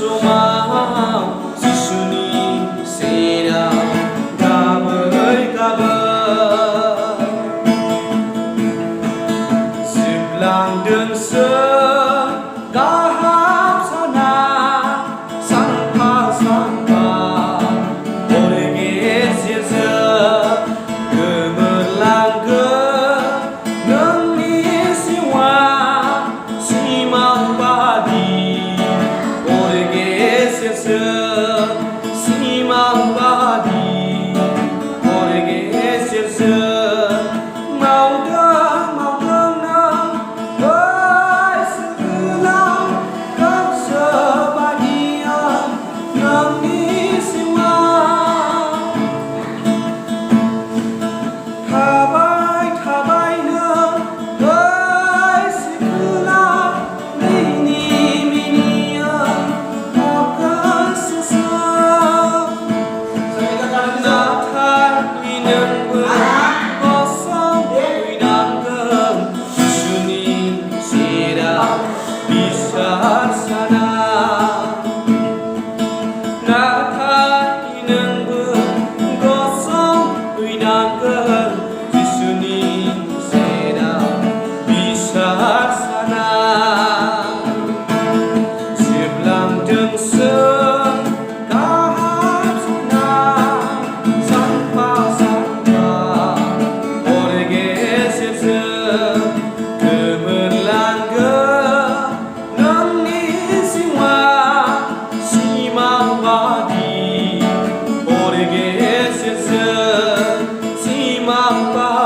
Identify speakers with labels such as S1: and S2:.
S1: Sumang sisuni sira gabai gabai Siblang deng gaham sana sangpa sangpa Orge sirse gemerlang ge nengni siwa simang padi Orge sirse simang padi Orge sirse mau deng nang oi segelang kau sebagian nengni siwa Tabai tabai neng oi segelang mini minian akan sesat Natar ineng berkosong Winangkan susuning sirah Bisar sana Natar ineng berkosong Winangkan susuning sirah Bisar sana Siblang deng kahap sana Sangpa sangpa Orge sirse gemerlang ge nengni siwa simang padi Orge sirse simang padi